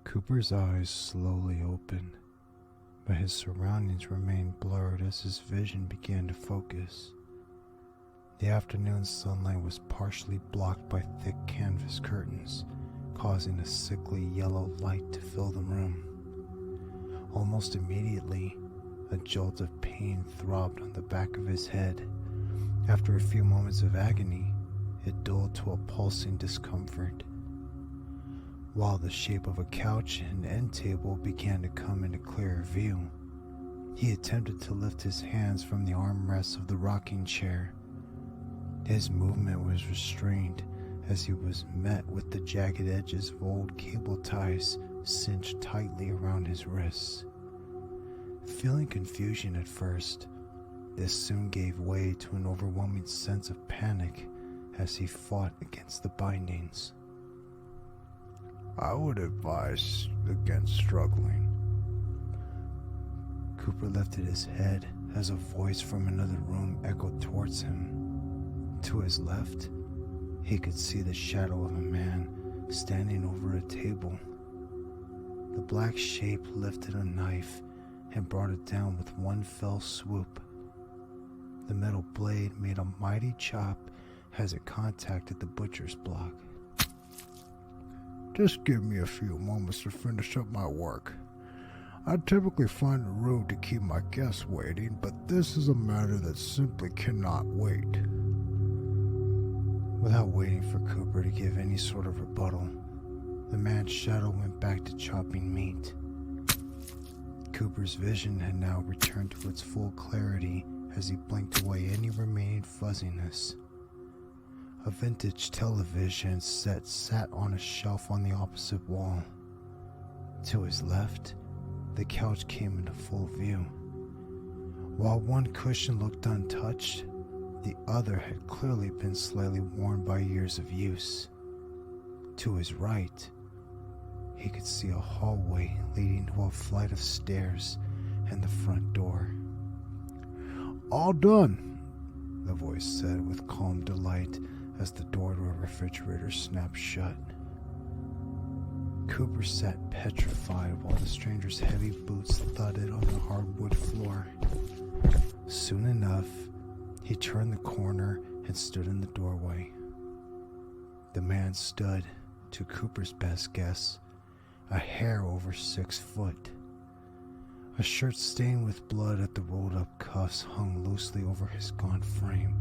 Cooper's eyes slowly opened, but his surroundings remained blurred as his vision began to focus. The afternoon sunlight was partially blocked by thick canvas curtains, causing a sickly yellow light to fill the room. Almost immediately, a jolt of pain throbbed on the back of his head. After a few moments of agony, it dulled to a pulsing discomfort. While the shape of a couch and end table began to come into clearer view, he attempted to lift his hands from the armrests of the rocking chair. His movement was restrained as he was met with the jagged edges of old cable ties cinched tightly around his wrists. Feeling confusion at first, this soon gave way to an overwhelming sense of panic as he fought against the bindings. I would advise against struggling. Cooper lifted his head as a voice from another room echoed towards him. To his left, he could see the shadow of a man standing over a table. The black shape lifted a knife and brought it down with one fell swoop. The metal blade made a mighty chop as it contacted the butcher's block. Just give me a few moments to finish up my work. I typically find it rude to keep my guests waiting, but this is a matter that simply cannot wait. Without waiting for Cooper to give any sort of rebuttal, the man's shadow went back to chopping meat. Cooper's vision had now returned to its full clarity as he blinked away any remaining fuzziness. A vintage television set sat on a shelf on the opposite wall. To his left, the couch came into full view. While one cushion looked untouched, the other had clearly been slightly worn by years of use. To his right, he could see a hallway leading to a flight of stairs and the front door. All done, the voice said with calm delight as the door to a refrigerator snapped shut. Cooper sat petrified while the stranger's heavy boots thudded on the hardwood floor. Soon enough, he turned the corner and stood in the doorway. The man stood, to Cooper's best guess, a hair over 6 foot. A shirt stained with blood at the rolled-up cuffs hung loosely over his gaunt frame.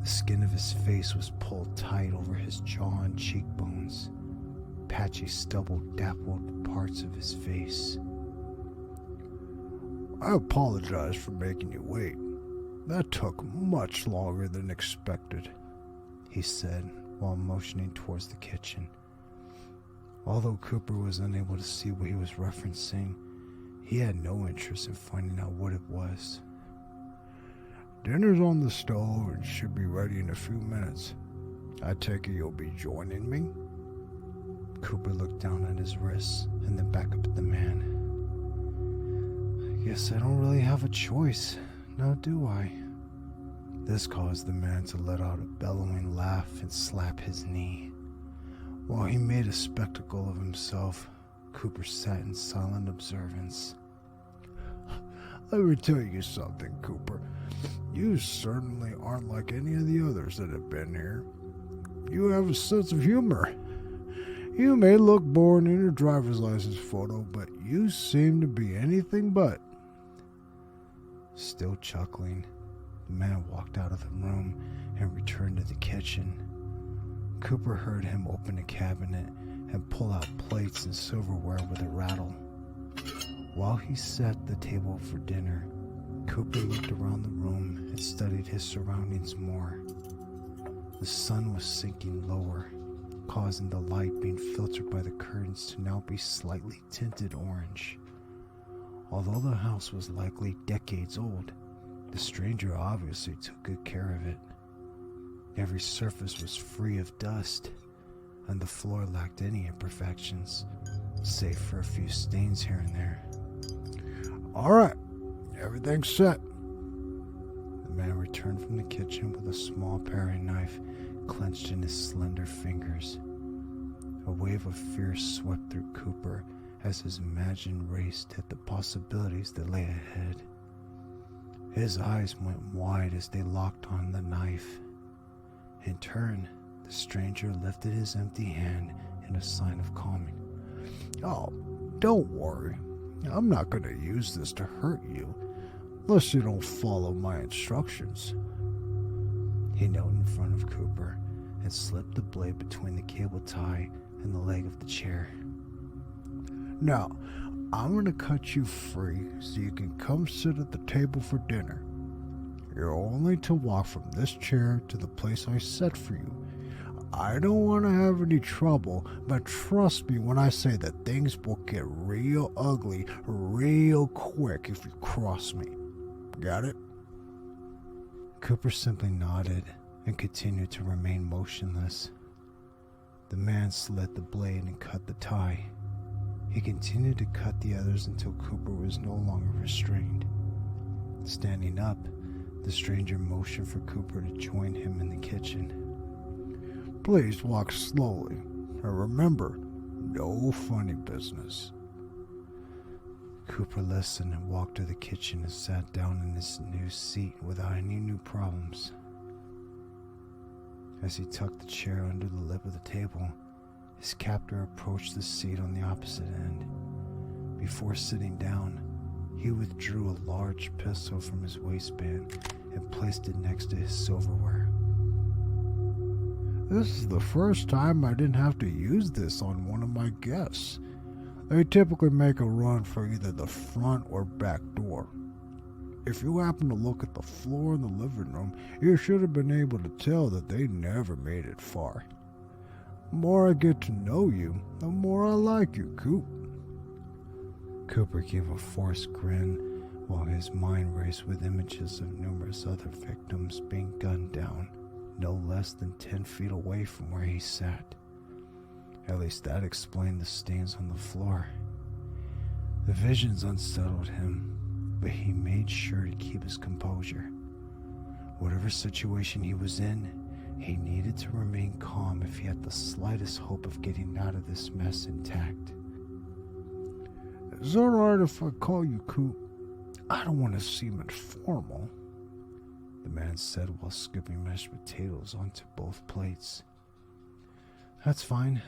The skin of his face was pulled tight over his jaw and cheekbones. Patchy stubble dappled parts of his face. I apologize for making you wait. That took much longer than expected, he said while motioning towards the kitchen. Although Cooper was unable to see what he was referencing, he had no interest in finding out what it was. Dinner's on the stove and should be ready in a few minutes. I take it you'll be joining me? Cooper looked down at his wrists and then back up at the man. I guess I don't really have a choice, now do I? This caused the man to let out a bellowing laugh and slap his knee. While he made a spectacle of himself, Cooper sat in silent observance. Let me tell you something, Cooper. You certainly aren't like any of the others that have been here. You have a sense of humor. You may look bored in your driver's license photo, but you seem to be anything but. Still chuckling, the man walked out of the room and returned to the kitchen. Cooper heard him open a cabinet and pull out plates and silverware with a rattle. While he set the table for dinner, Cooper looked around the room and studied his surroundings more. The sun was sinking lower, causing the light being filtered by the curtains to now be slightly tinted orange. Although the house was likely decades old, the stranger obviously took good care of it. Every surface was free of dust, and the floor lacked any imperfections, save for a few stains here and there. All right, everything's set. The man returned from the kitchen with a small paring knife clenched in his slender fingers. A wave of fear swept through Cooper as his imagination raced at the possibilities that lay ahead. His eyes went wide as they locked on the knife. In turn, the stranger lifted his empty hand in a sign of calming. Oh, don't worry. I'm not going to use this to hurt you, unless you don't follow my instructions. He knelt in front of Cooper and slipped the blade between the cable tie and the leg of the chair. Now, I'm going to cut you free so you can come sit at the table for dinner. You're only to walk from this chair to the place I set for you. I don't want to have any trouble, but trust me when I say that things will get real ugly real quick if you cross me. Got it? Cooper simply nodded and continued to remain motionless. The man slit the blade and cut the tie. He continued to cut the others until Cooper was no longer restrained. Standing up, the stranger motioned for Cooper to join him in the kitchen. Please walk slowly, and remember, no funny business. Cooper listened and walked to the kitchen and sat down in his new seat without any new problems. As he tucked the chair under the lip of the table, his captor approached the seat on the opposite end. Before sitting down, he withdrew a large pistol from his waistband and placed it next to his silverware. This is the first time I didn't have to use this on one of my guests. They typically make a run for either the front or back door. If you happen to look at the floor in the living room, you should have been able to tell that they never made it far. The more I get to know you, the more I like you, Coop. Cooper gave a forced grin while his mind raced with images of numerous other victims being gunned down, no less than 10 feet away from where he sat. At least that explained the stains on the floor. The visions unsettled him, but he made sure to keep his composure. Whatever situation he was in, he needed to remain calm if he had the slightest hope of getting out of this mess intact. Is it alright if I call you Coop? I don't want to seem informal, the man said while scooping mashed potatoes onto both plates. That's fine.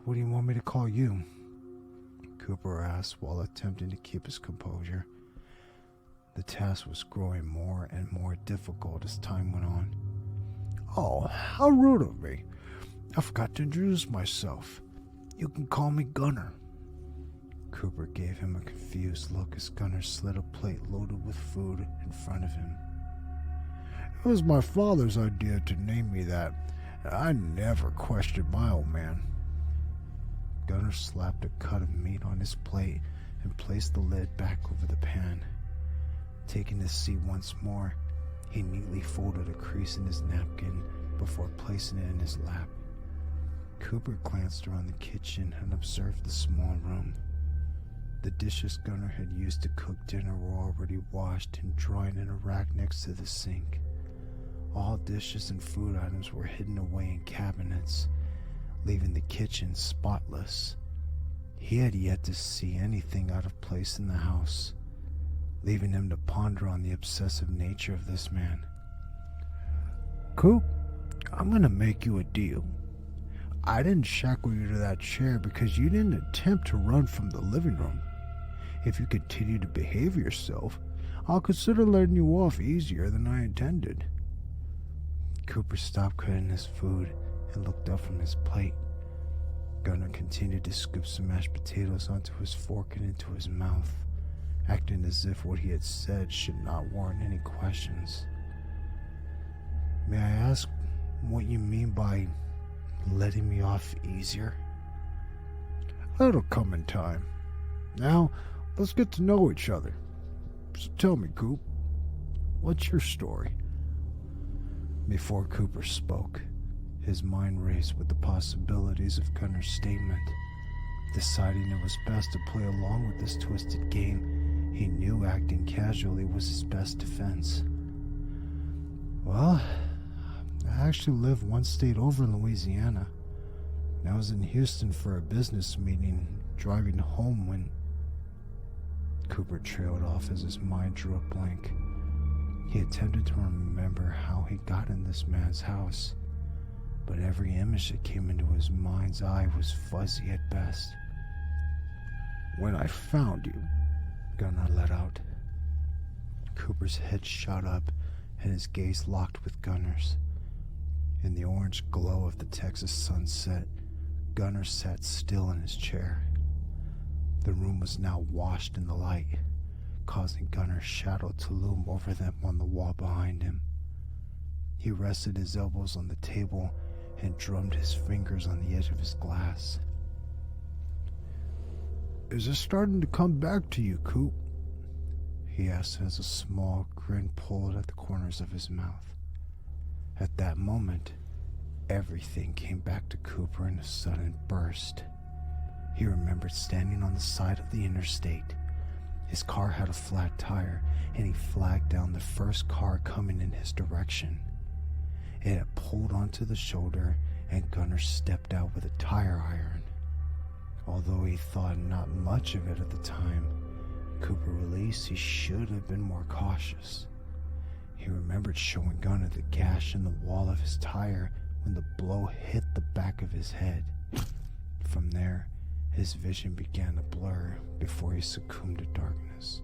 What do you want me to call you? Cooper asked while attempting to keep his composure. The task was growing more and more difficult as time went on. Oh, how rude of me. I forgot to introduce myself. You can call me Gunner. Cooper gave him a confused look as Gunner slid a plate loaded with food in front of him. It was my father's idea to name me that. I never questioned my old man. Gunner slapped a cut of meat on his plate and placed the lid back over the pan. Taking his seat once more, he neatly folded a crease in his napkin before placing it in his lap. Cooper glanced around the kitchen and observed the small room. The dishes Gunner had used to cook dinner were already washed and drying in a rack next to the sink. All dishes and food items were hidden away in cabinets, leaving the kitchen spotless. He had yet to see anything out of place in the house, leaving him to ponder on the obsessive nature of this man. Coop, I'm gonna make you a deal. I didn't shackle you to that chair because you didn't attempt to run from the living room. If you continue to behave yourself, I'll consider letting you off easier than I intended. Cooper stopped cutting his food and looked up from his plate. Gunner continued to scoop some mashed potatoes onto his fork and into his mouth, acting as if what he had said should not warrant any questions. May I ask what you mean by letting me off easier? That'll come in time. Now, let's get to know each other. So tell me, Coop, what's your story? Before Cooper spoke, his mind raced with the possibilities of Gunner's statement. Deciding it was best to play along with this twisted game, he knew acting casually was his best defense. Well, I actually live one state over in Louisiana. I was in Houston for a business meeting, driving home when Cooper trailed off as his mind drew a blank. He attempted to remember how he got in this man's house, but every image that came into his mind's eye was fuzzy at best. When I found you, Gunnar let out. Cooper's head shot up and his gaze locked with Gunnar's. In the orange glow of the Texas sunset, Gunnar sat still in his chair. The room was now washed in the light, causing Gunnar's shadow to loom over them on the wall behind him. He rested his elbows on the table and drummed his fingers on the edge of his glass. Is it starting to come back to you, Coop? He asked as a small grin pulled at the corners of his mouth. At that moment, everything came back to Cooper in a sudden burst. He remembered standing on the side of the interstate. His car had a flat tire, and he flagged down the first car coming in his direction. It had pulled onto the shoulder, and Gunnar stepped out with a tire iron. Although he thought not much of it at the time, Cooper realized he should have been more cautious. He remembered showing Gunnar the gash in the wall of his tire when the blow hit the back of his head. From there, his vision began to blur before he succumbed to darkness.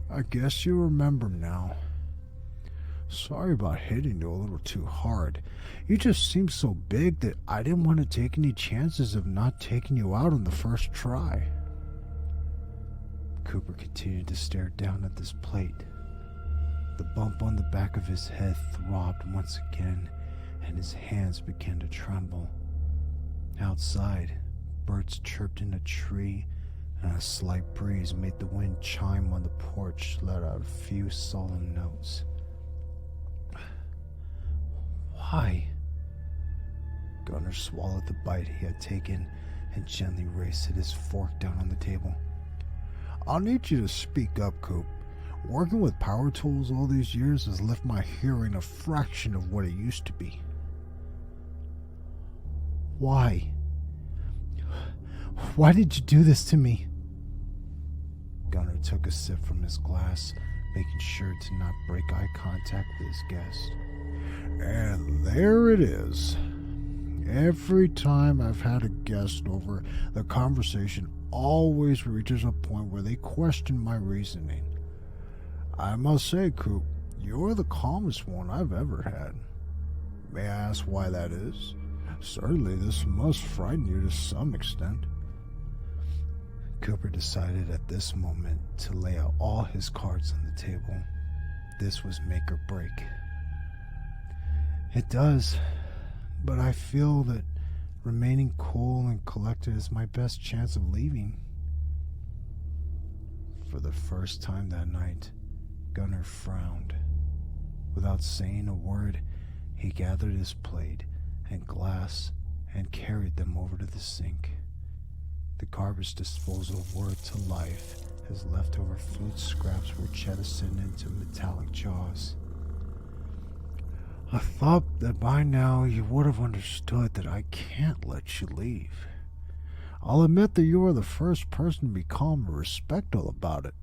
I guess you remember now. Sorry about hitting you a little too hard. You just seemed so big that I didn't want to take any chances of not taking you out on the first try. Cooper continued to stare down at this plate. The bump on the back of his head throbbed once again, and his hands began to tremble. Outside, birds chirped in a tree, and a slight breeze made the wind chime on the porch, let out a few solemn notes. Why? Gunnar swallowed the bite he had taken and gently rested his fork down on the table. I'll need you to speak up, Coop. Working with power tools all these years has left my hearing a fraction of what it used to be. Why? Why did you do this to me? Gunnar took a sip from his glass, making sure to not break eye contact with his guest. And there it is. Every time I've had a guest over, the conversation always reaches a point where they question my reasoning. I must say, Coop, you're the calmest one I've ever had. May I ask why that is? Certainly this must frighten you to some extent. Cooper decided at this moment to lay out all his cards on the table. This was make or break. It does, but I feel that remaining cool and collected is my best chance of leaving. For the first time that night, Gunnar frowned. Without saying a word, he gathered his plate and glass and carried them over to the sink. The garbage disposal word to life as leftover food scraps were jettisoned into metallic jaws. I thought that by now you would have understood that I can't let you leave. I'll admit that you are the first person to be calm and respectful about it,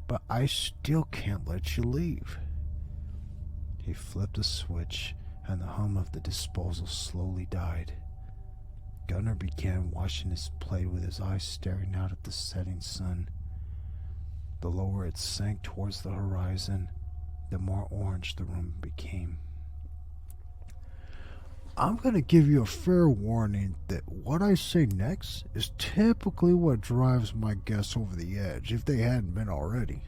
but I still can't let you leave. He flipped a switch, and the hum of the disposal slowly died. Gunnar began washing his plate with his eyes staring out at the setting sun. The lower it sank towards the horizon, the more orange the room became. I'm going to give you a fair warning that what I say next is typically what drives my guests over the edge, if they hadn't been already.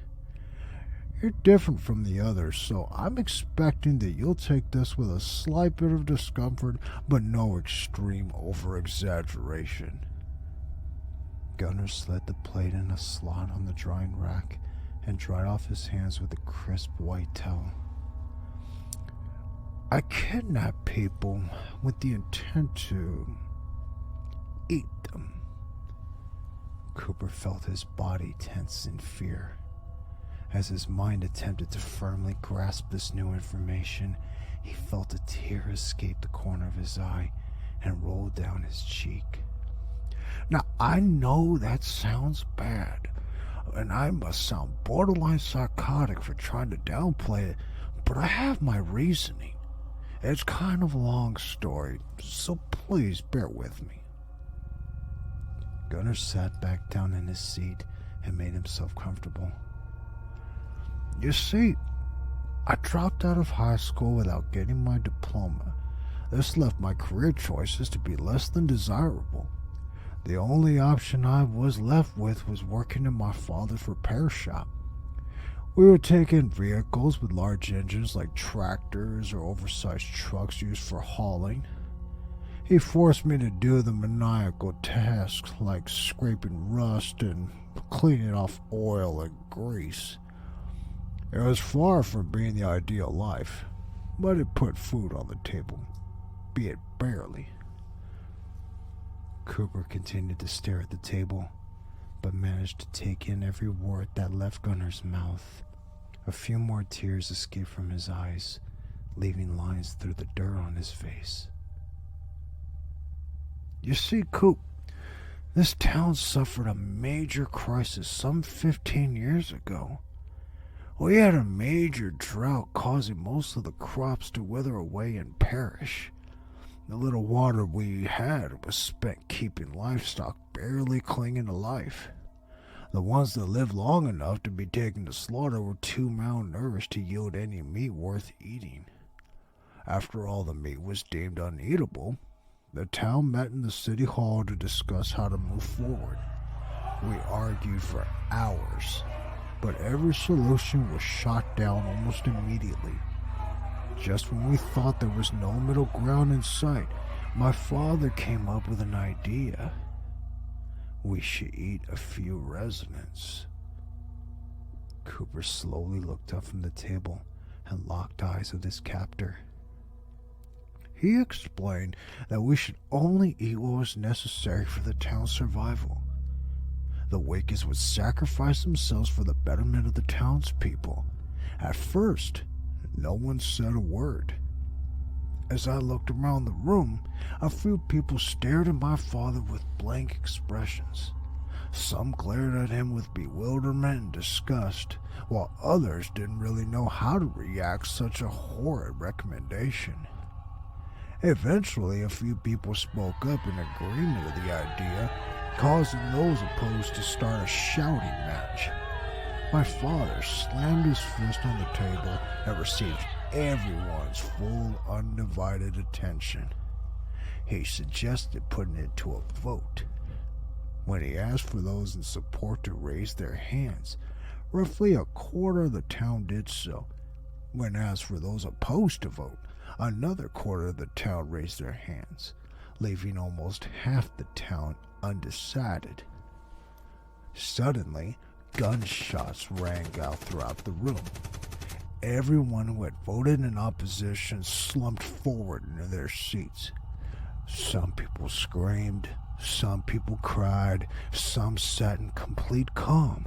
You're different from the others, so I'm expecting that you'll take this with a slight bit of discomfort, but no extreme over-exaggeration. Gunnar slid the plate in a slot on the drying rack and dried off his hands with a crisp white towel. I kidnap people with the intent to eat them. Cooper felt his body tense in fear. As his mind attempted to firmly grasp this new information, He felt a tear escape the corner of his eye and roll down his cheek. Now, I know that sounds bad, and I must sound borderline psychotic for trying to downplay it, but I have my reasoning. It's kind of a long story, so please bear with me. Gunnar sat back down in his seat and made himself comfortable. You see, I dropped out of high school without getting my diploma. This left my career choices to be less than desirable. The only option I was left with was working in my father's repair shop. We would take in vehicles with large engines like tractors or oversized trucks used for hauling. He forced me to do the maniacal tasks like scraping rust and cleaning off oil and grease. It was far from being the ideal life, but it put food on the table, be it barely. Cooper continued to stare at the table, but managed to take in every word that left Gunnar's mouth. A few more tears escaped from his eyes, leaving lines through the dirt on his face. You see, Coop, this town suffered a major crisis some 15 years ago. We had a major drought causing most of the crops to wither away and perish. The little water we had was spent keeping livestock barely clinging to life. The ones that lived long enough to be taken to slaughter were too malnourished to yield any meat worth eating. After all the meat was deemed uneatable, the town met in the city hall to discuss how to move forward. We argued for hours, but every solution was shot down almost immediately. Just when we thought there was no middle ground in sight, my father came up with an idea. We should eat a few residents. Cooper slowly looked up from the table and locked eyes with his captor. He explained that we should only eat what was necessary for the town's survival. The Wakers would sacrifice themselves for the betterment of the townspeople. At first, no one said a word. As I looked around the room, a few people stared at my father with blank expressions. Some glared at him with bewilderment and disgust, while others didn't really know how to react to such a horrid recommendation. Eventually, a few people spoke up in agreement of the idea, causing those opposed to start a shouting match. My father slammed his fist on the table and received everyone's full, undivided attention. He suggested putting it to a vote. When he asked for those in support to raise their hands, roughly a quarter of the town did so. When asked for those opposed to vote, another quarter of the town raised their hands, leaving almost half the town undecided. Suddenly, gunshots rang out throughout the room. Everyone who had voted in opposition slumped forward into their seats. Some people screamed, some people cried, some sat in complete calm.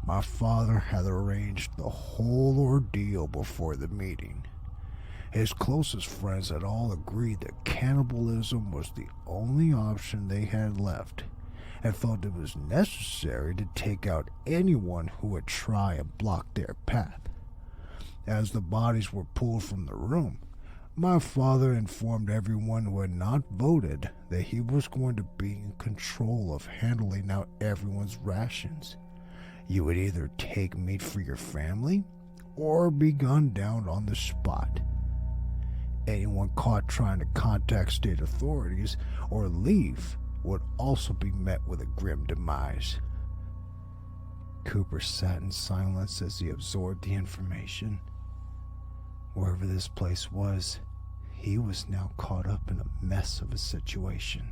My father had arranged the whole ordeal before the meeting. His closest friends had all agreed that cannibalism was the only option they had left, and felt it was necessary to take out anyone who would try and block their path. As the bodies were pulled from the room, my father informed everyone who had not voted that he was going to be in control of handling out everyone's rations. You would either take meat for your family or be gunned down on the spot. Anyone caught trying to contact state authorities or leave would also be met with a grim demise. Cooper sat in silence as he absorbed the information. Wherever this place was, he was now caught up in a mess of a situation.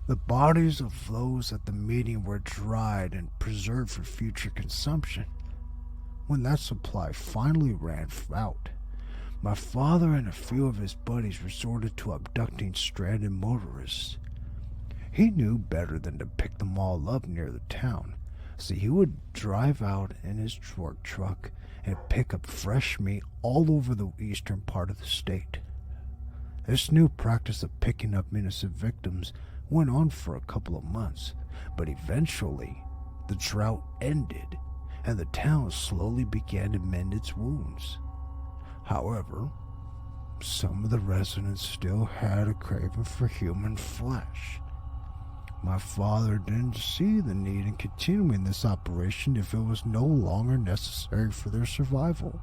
The bodies of those at the meeting were dried and preserved for future consumption. When that supply finally ran out, my father and a few of his buddies resorted to abducting stranded motorists. He knew better than to pick them all up near the town, so he would drive out in his work truck and pick up fresh meat all over the eastern part of the state. This new practice of picking up innocent victims went on for a couple of months, but eventually the drought ended and the town slowly began to mend its wounds. However, some of the residents still had a craving for human flesh. My father didn't see the need in continuing this operation if it was no longer necessary for their survival.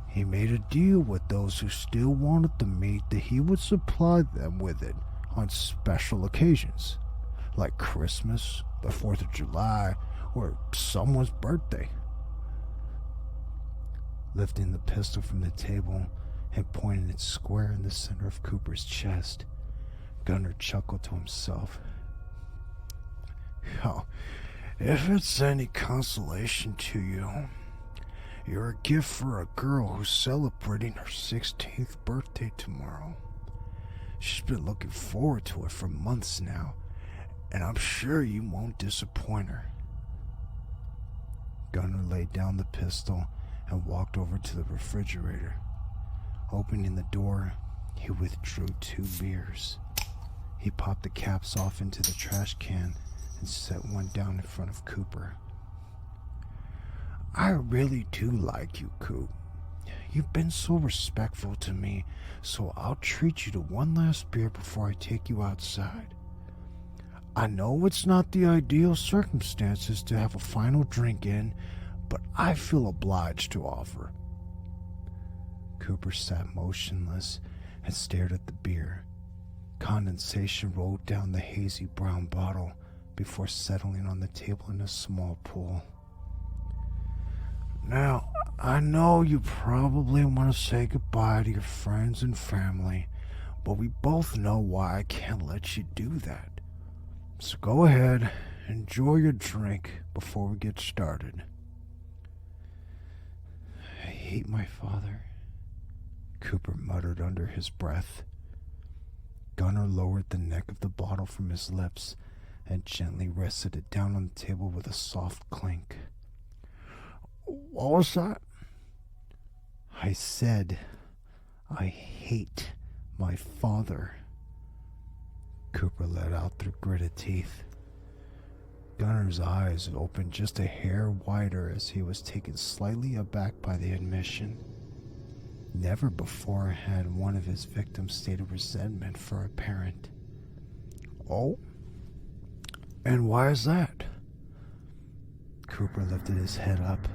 He made a deal with those who still wanted the meat that he would supply them with it on special occasions, like Christmas, the 4th of July, or someone's birthday. Lifting the pistol from the table and pointing it square in the center of Cooper's chest, Gunnar chuckled to himself. Oh, if it's any consolation to you, you're a gift for a girl who's celebrating her 16th birthday tomorrow. She's been looking forward to it for months now, and I'm sure you won't disappoint her. Gunnar laid down the pistol and walked over to the refrigerator. Opening the door, he withdrew 2 beers. He popped the caps off into the trash can and set one down in front of Cooper. I really do like you, Coop. You've been so respectful to me, so I'll treat you to one last beer before I take you outside. I know it's not the ideal circumstances to have a final drink in, but I feel obliged to offer. Cooper sat motionless and stared at the beer. Condensation rolled down the hazy brown bottle before settling on the table in a small pool. Now, I know you probably want to say goodbye to your friends and family, but we both know why I can't let you do that. So go ahead, enjoy your drink before we get started. I hate my father, Cooper muttered under his breath. Gunnar lowered the neck of the bottle from his lips and gently rested it down on the table with a soft clink. What was that? I said, I hate my father, Cooper let out through gritted teeth. Gunnar's eyes opened just a hair wider as he was taken slightly aback by the admission. Never before had one of his victims stated resentment for a parent. Oh? And why is that? Cooper lifted his head up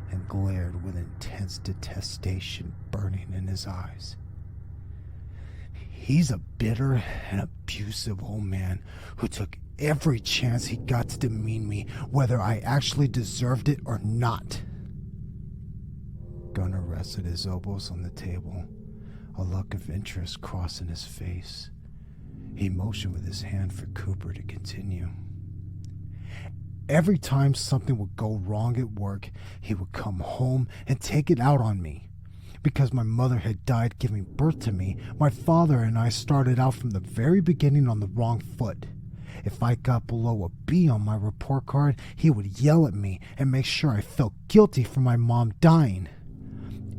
and glared with intense detestation burning in his eyes. He's a bitter and abusive old man who took every chance he got to demean me, whether I actually deserved it or not. Gunnar rested his elbows on the table, a look of interest crossing his face. He motioned with his hand for Cooper to continue. Every time something would go wrong at work, he would come home and take it out on me. Because my mother had died giving birth to me, my father and I started out from the very beginning on the wrong foot. If I got below a B on my report card, he would yell at me and make sure I felt guilty for my mom dying.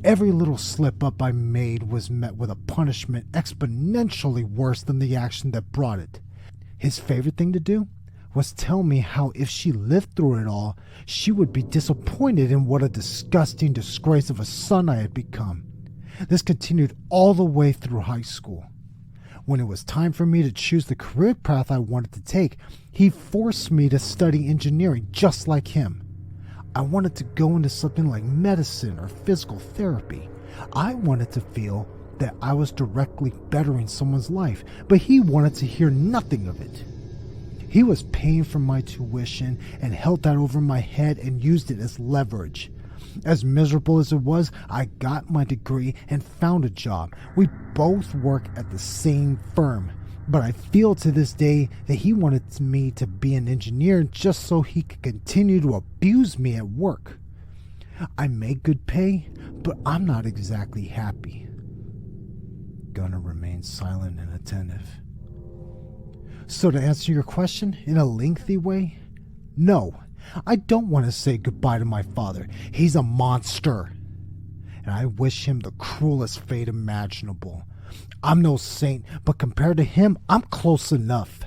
Every little slip up I made was met with a punishment exponentially worse than the action that brought it. His favorite thing to do was tell me how if she lived through it all, she would be disappointed in what a disgusting disgrace of a son I had become. This continued all the way through high school. When it was time for me to choose the career path I wanted to take, he forced me to study engineering just like him. I wanted to go into something like medicine or physical therapy. I wanted to feel that I was directly bettering someone's life, but he wanted to hear nothing of it. He was paying for my tuition and held that over my head and used it as leverage. As miserable as it was, I got my degree and found a job. We both work at the same firm, but I feel to this day that he wanted me to be an engineer just so he could continue to abuse me at work. I make good pay, but I'm not exactly happy. Gunnar remained silent and attentive. So to answer your question in a lengthy way, no, I don't want to say goodbye to my father. He's a monster. And I wish him the cruelest fate imaginable. I'm no saint, but compared to him, I'm close enough.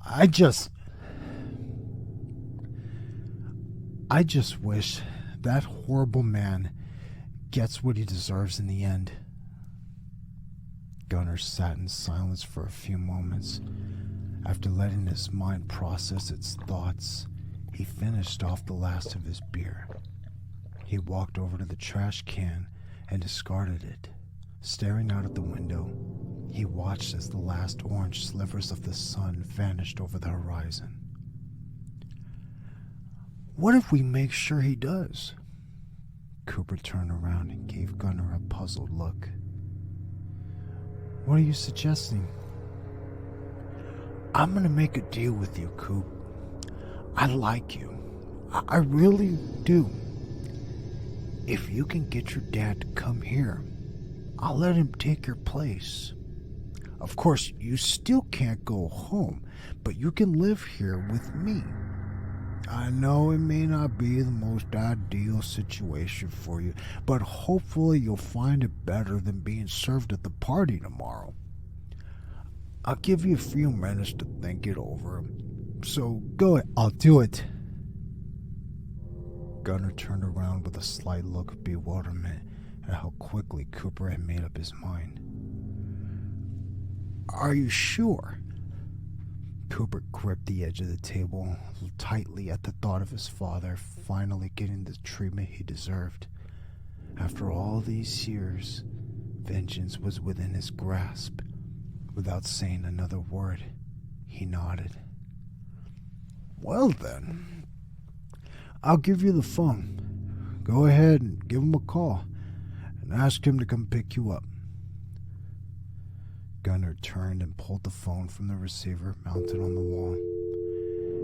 I just wish that horrible man gets what he deserves in the end. Gunnar sat in silence for a few moments. After letting his mind process its thoughts, he finished off the last of his beer. He walked over to the trash can and discarded it. Staring out at the window, he watched as the last orange slivers of the sun vanished over the horizon. What if we make sure he does? Cooper turned around and gave Gunnar a puzzled look. What are you suggesting? I'm gonna make a deal with you, Coop. I like you. I really do. If you can get your dad to come here, I'll let him take your place. Of course, you still can't go home, but you can live here with me. I know it may not be the most ideal situation for you, but hopefully you'll find it better than being served at the party tomorrow. I'll give you a few minutes to think it over, so go ahead. I'll do it. Gunnar turned around with a slight look of bewilderment at how quickly Cooper had made up his mind. Are you sure? Cooper gripped the edge of the table tightly at the thought of his father finally getting the treatment he deserved. After all these years, vengeance was within his grasp. Without saying another word, he nodded. Well then, I'll give you the phone. Go ahead and give him a call and ask him to come pick you up. Gunnar turned and pulled the phone from the receiver mounted on the wall.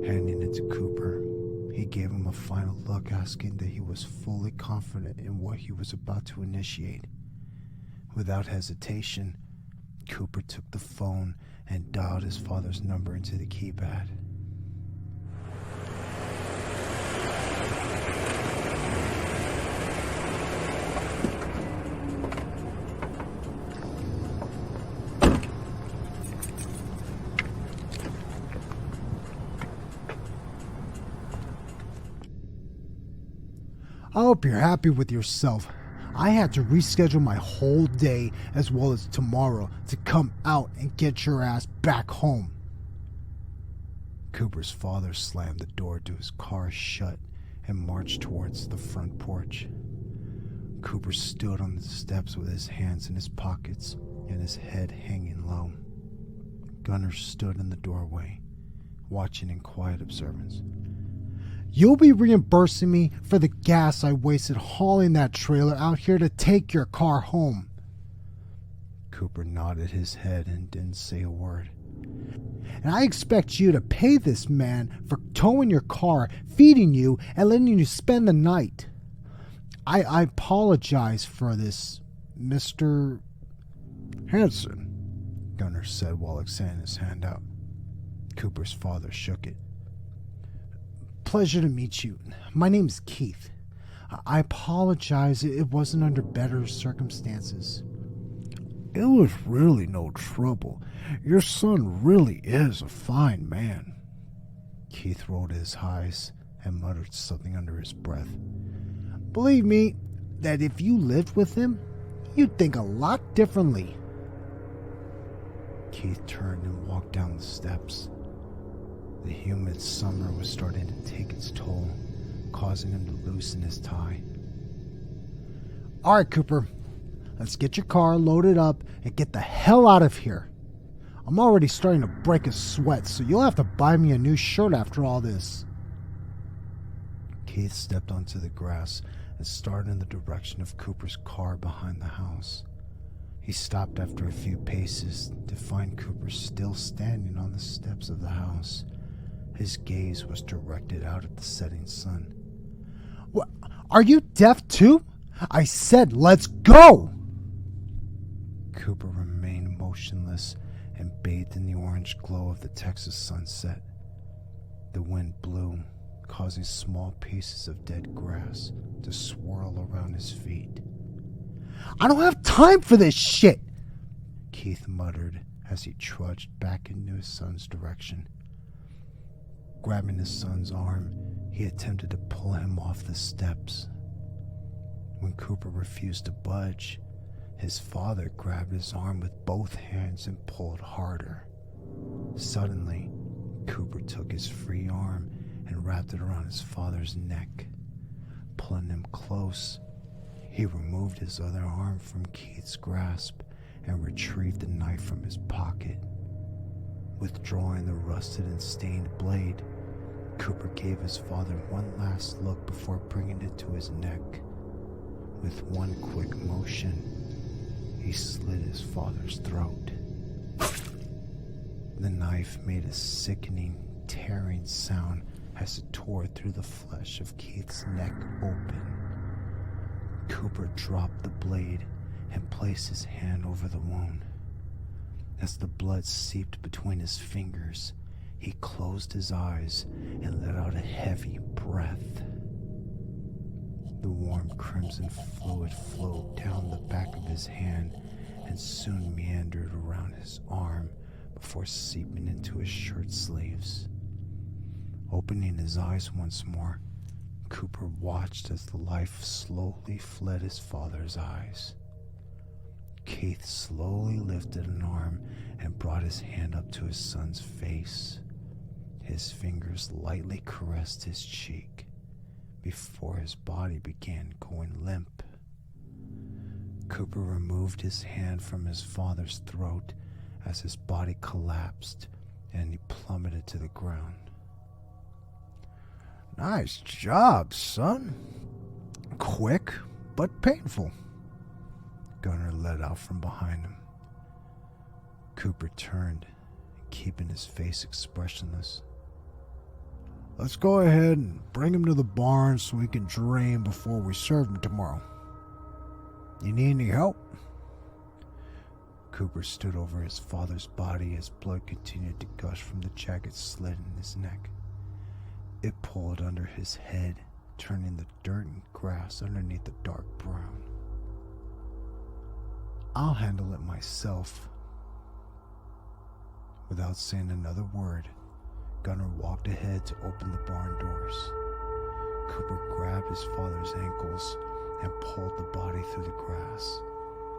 Handing it to Cooper, he gave him a final look, asking that he was fully confident in what he was about to initiate. Without hesitation, Cooper took the phone and dialed his father's number into the keypad. I hope you're happy with yourself. I had to reschedule my whole day as well as tomorrow to come out and get your ass back home. Cooper's father slammed the door to his car shut and marched towards the front porch. Cooper stood on the steps with his hands in his pockets and his head hanging low. Gunnar stood in the doorway, watching in quiet observance. You'll be reimbursing me for the gas I wasted hauling that trailer out here to take your car home. Cooper nodded his head and didn't say a word. And I expect you to pay this man for towing your car, feeding you, and letting you spend the night. I apologize for this, Mr. Hanson, Gunnar said while extending his hand out. Cooper's father shook it. Pleasure to meet you. My name's Keith. I apologize. It wasn't under better circumstances. It was really no trouble. Your son really is a fine man. Keith rolled his eyes and muttered something under his breath. Believe me, that if you lived with him, you'd think a lot differently. Keith turned and walked down the steps. The humid summer was starting to take its toll, causing him to loosen his tie. All right, Cooper, let's get your car loaded up and get the hell out of here. I'm already starting to break a sweat, so you'll have to buy me a new shirt after all this. Keith stepped onto the grass and started in the direction of Cooper's car behind the house. He stopped after a few paces to find Cooper still standing on the steps of the house. His gaze was directed out at the setting sun. What? Are you deaf too? I said, let's go! Cooper remained motionless and bathed in the orange glow of the Texas sunset. The wind blew, causing small pieces of dead grass to swirl around his feet. I don't have time for this shit, Keith muttered as he trudged back into his son's direction. Grabbing his son's arm, he attempted to pull him off the steps. When Cooper refused to budge, his father grabbed his arm with both hands and pulled harder. Suddenly, Cooper took his free arm and wrapped it around his father's neck. Pulling him close, he removed his other arm from Keith's grasp and retrieved the knife from his pocket. Withdrawing the rusted and stained blade, Cooper gave his father one last look before bringing it to his neck. With one quick motion, he slit his father's throat. The knife made a sickening, tearing sound as it tore through the flesh of Keith's neck open. Cooper dropped the blade and placed his hand over the wound. As the blood seeped between his fingers, he closed his eyes and let out a heavy breath. The warm crimson fluid flowed down the back of his hand and soon meandered around his arm before seeping into his shirt sleeves. Opening his eyes once more, Cooper watched as the life slowly fled his father's eyes. Keith slowly lifted an arm and brought his hand up to his son's face. His fingers lightly caressed his cheek before his body began going limp. Cooper removed his hand from his father's throat as his body collapsed and he plummeted to the ground. Nice job, son. Quick, but painful, Gunnar let out from behind him. Cooper turned, keeping his face expressionless. Let's go ahead and bring him to the barn so we can drain before we serve him tomorrow. You need any help? Cooper stood over his father's body as blood continued to gush from the jagged slit in his neck. It pulled under his head, turning the dirt and grass underneath the dark brown. I'll handle it myself. Without saying another word, Gunnar walked ahead to open the barn doors. Cooper grabbed his father's ankles and pulled the body through the grass,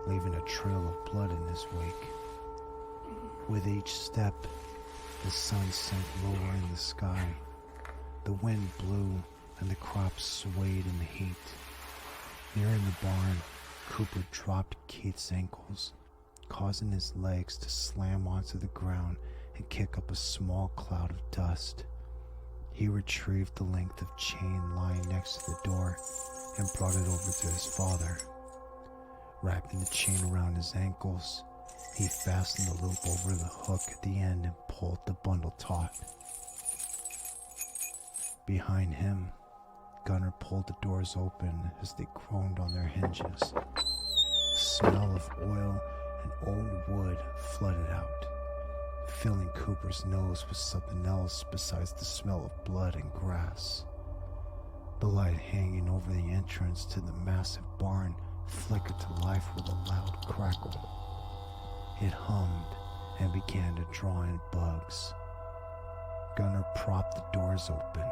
leaving a trail of blood in his wake. With each step, the sun sank lower in the sky. The wind blew and the crops swayed in the heat. Nearing the barn, Cooper dropped Keith's ankles, causing his legs to slam onto the ground and kick up a small cloud of dust. He retrieved the length of chain lying next to the door and brought it over to his father. Wrapping the chain around his ankles, he fastened the loop over the hook at the end and pulled the bundle taut. Behind him, Gunnar pulled the doors open as they groaned on their hinges. The smell of oil and old wood flooded out, filling Cooper's nose with something else besides the smell of blood and grass. The light hanging over the entrance to the massive barn flickered to life with a loud crackle. It hummed and began to draw in bugs. Gunnar propped the doors open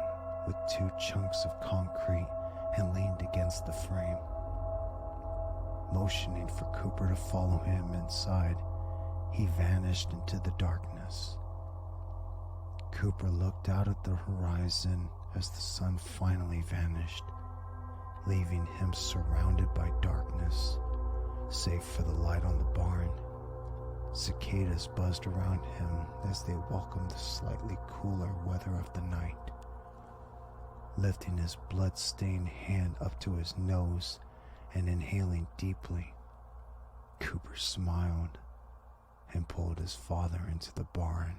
with 2 chunks of concrete and leaned against the frame. Motioning for Cooper to follow him inside, he vanished into the darkness. Cooper looked out at the horizon as the sun finally vanished, leaving him surrounded by darkness, save for the light on the barn. Cicadas buzzed around him as they welcomed the slightly cooler weather of the night. Lifting his blood-stained hand up to his nose and inhaling deeply, Cooper smiled and pulled his father into the barn.